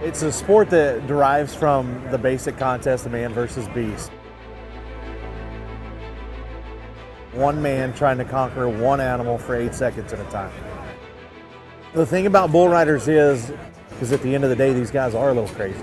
It's a sport that derives from the basic contest of man versus beast. One man trying to conquer one animal for 8 seconds at a time. The thing about bull riders is at the end of the day, these guys are a little crazy.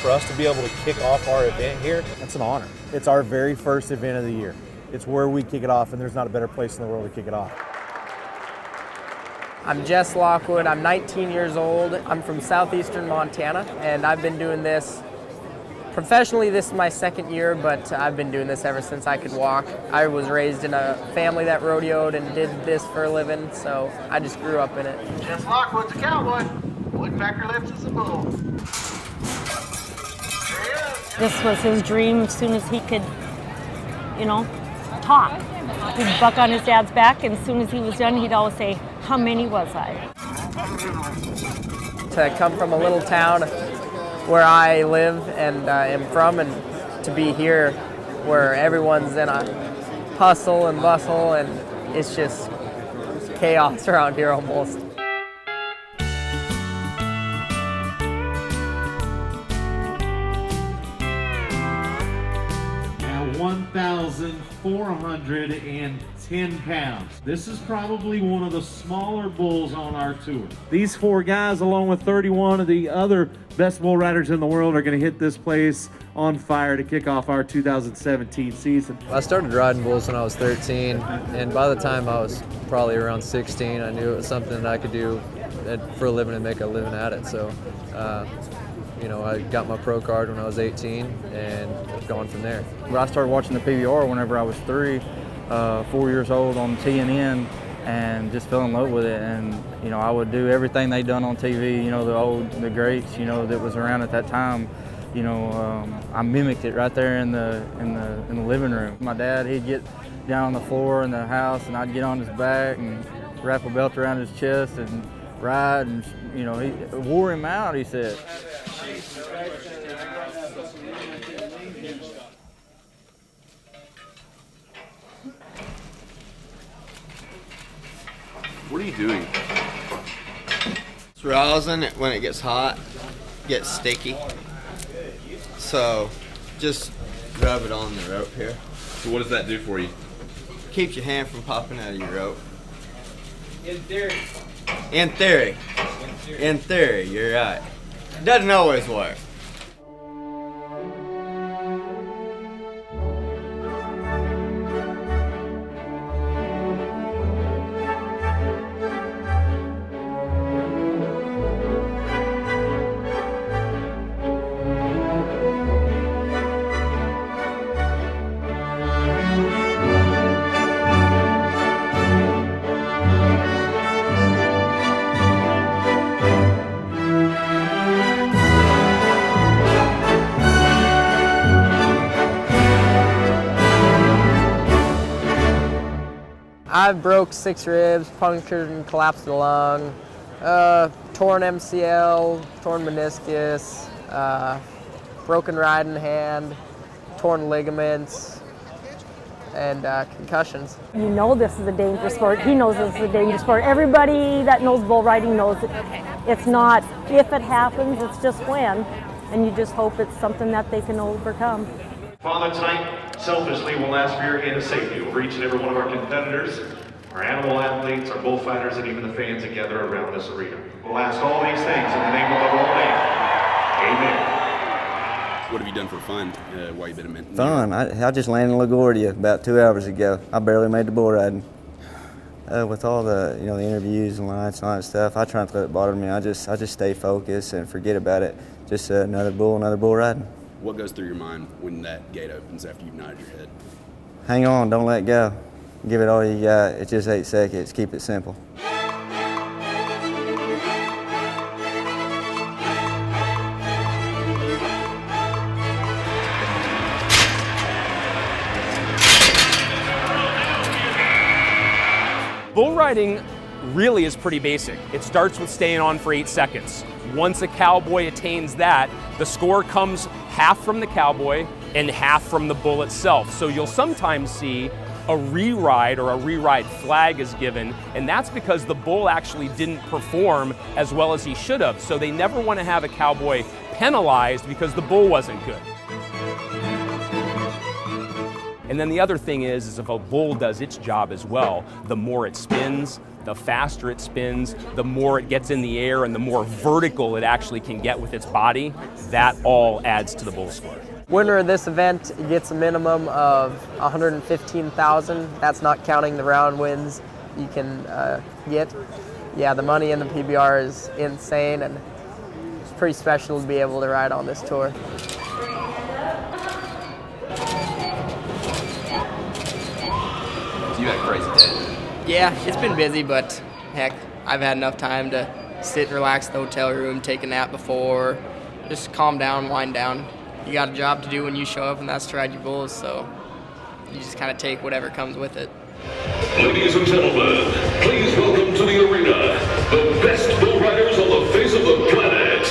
For us to be able to kick off our event here, that's an honor. It's our very first event of the year. It's where we kick it off, and there's not a better place in the world to kick it off. I'm Jess Lockwood. I'm 19 years old. I'm from southeastern Montana, and I've been doing this professionally. This is my second year, but I've been doing this ever since I could walk. I was raised in a family that rodeoed and did this for a living, so I just grew up in it. Jess Lockwood's a cowboy. Woodpecker lips is a bull. This was his dream as soon as he could, talk. He'd buck on his dad's back, and as soon as he was done, he'd always say, "How many was I?" To come from a little town where I live and am from, and to be here where everyone's in a hustle and bustle, and it's just chaos around here almost. Now 1,410 pounds. This is probably one of the smaller bulls on our tour. These four guys, along with 31 of the other best bull riders in the world, are going to hit this place on fire to kick off our 2017 season. I started riding bulls when I was 13, and by the time I was probably around 16, I knew it was something that I could do for a living and make a living at it. So, I got my pro card when I was 18 and going from there. I started watching the PBR whenever I was 4 years old on TNN, and just fell in love with it. And I would do everything they done on TV. The greats, that was around at that time. I mimicked it right there in the living room. My dad, he'd get down on the floor in the house, and I'd get on his back and wrap a belt around his chest and ride. And he wore him out, he said. What are you doing? It's rosin when it gets hot, gets sticky. So just rub it on the rope here. So what does that do for you? Keeps your hand from popping out of your rope. In theory. In theory. In theory, you're right. It doesn't always work. I broke 6 ribs, punctured and collapsed a lung, torn MCL, torn meniscus, broken riding hand, torn ligaments, and concussions. This is a dangerous sport. He knows this is a dangerous sport. Everybody that knows bull riding knows it. It's not if it happens, it's just when. And you just hope it's something that they can overcome. Father, tonight, selfishly, we'll ask for your hand of safety over each and every one of our competitors, our animal athletes, our bullfighters, and even the fans that gather around this arena. We'll ask all these things in the name of the Lord. Amen. What have you done for fun while you've been in Fun? I just landed in LaGuardia about 2 hours ago. I barely made the bull riding. With all the the interviews and lights and all that stuff, I try not to let it bother me. I just stay focused and forget about it. Just another bull riding. What goes through your mind when that gate opens after you've nodded your head? Hang on, don't let go. Give it all you got. It's just 8 seconds. Keep it simple. Bull riding really is pretty basic. It starts with staying on for 8 seconds. Once a cowboy attains that, the score comes half from the cowboy and half from the bull itself. So you'll sometimes see a re-ride or a re-ride flag is given, and that's because the bull actually didn't perform as well as he should have. So they never want to have a cowboy penalized because the bull wasn't good. And then the other thing is if a bull does its job as well, the more it spins, the faster it spins, the more it gets in the air, and the more vertical it actually can get with its body, that all adds to the bull score. Winner of this event gets a minimum of $115,000. That's not counting the round wins you can get. Yeah, the money in the PBR is insane, and it's pretty special to be able to ride on this tour. You had a crazy day. Yeah, it's been busy, but heck, I've had enough time to sit and relax in the hotel room, take a nap before, just calm down, wind down. You got a job to do when you show up, and that's to ride your bulls, so you just kind of take whatever comes with it. Ladies and gentlemen, please welcome to the arena the best bull riders on the face of the planet.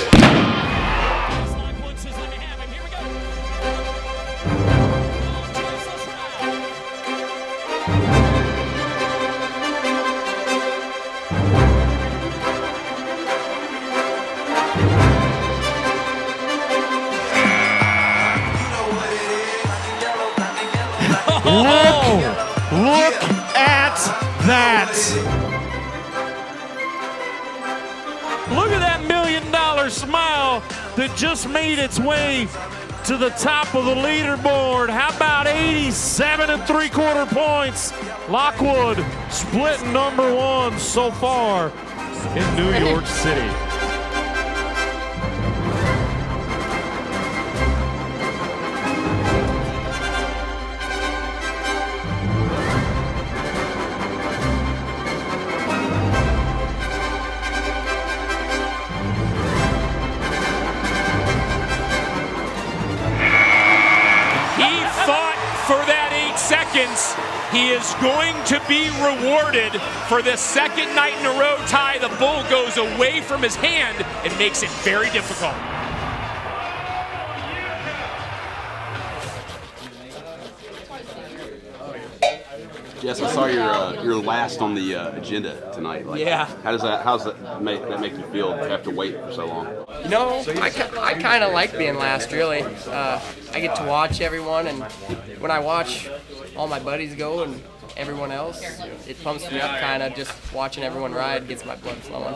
Look at that! Look at that $1 million smile that just made its way to the top of the leaderboard. How about 87 3/4 points? Lockwood splitting #1 so far in New York City. He is going to be rewarded for the second night in a row tie. The bull goes away from his hand and makes it very difficult. Jess, I saw you're last on the agenda tonight. Like, yeah. How's that make you feel after waiting for so long? You know, I kind of like being last, really. I get to watch everyone, and when I watch all my buddies go and everyone else, it pumps me up kind of. Just watching everyone ride gets my blood flowing.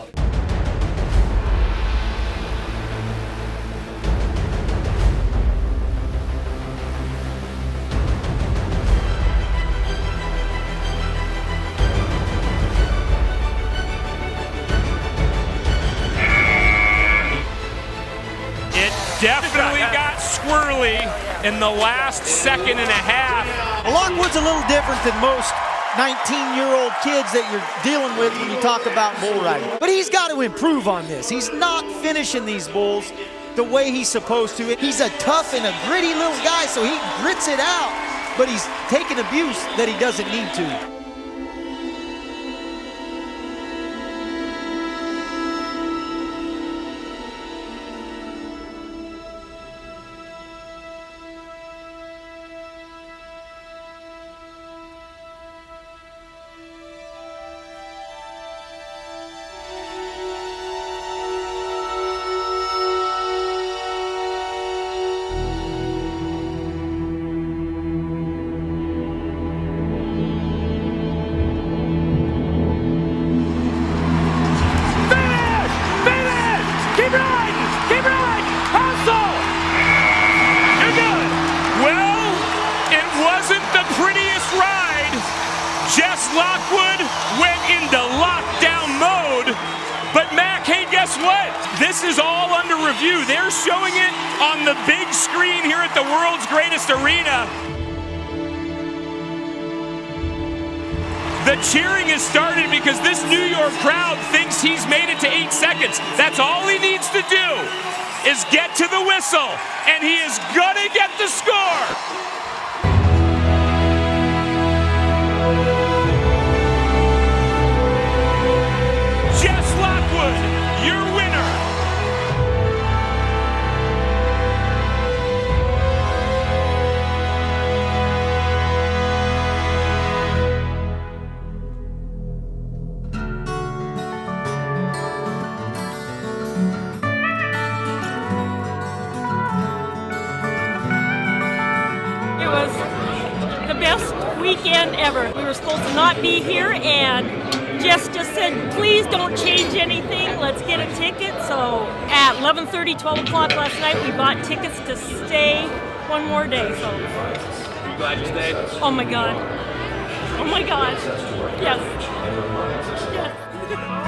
Definitely got squirrely in the last second and a half. Lockwood's a little different than most 19-year-old kids that you're dealing with when you talk about bull riding. But he's got to improve on this. He's not finishing these bulls the way he's supposed to. He's a tough and a gritty little guy, so he grits it out, but he's taking abuse that he doesn't need to. Jess Lockwood went into lockdown mode, but Mac, hey, guess what? This is all under review. They're showing it on the big screen here at the world's greatest arena. The cheering has started because this New York crowd thinks he's made it to 8 seconds. That's all he needs to do is get to the whistle, and he is gonna get the score. ever. We were supposed to not be here, and Jess just said, please don't change anything. Let's get a ticket. So at 11:30, 12 o'clock last night, we bought tickets to stay one more day. So. You glad you stayed? Oh my God. Oh my God. Yes. Yes.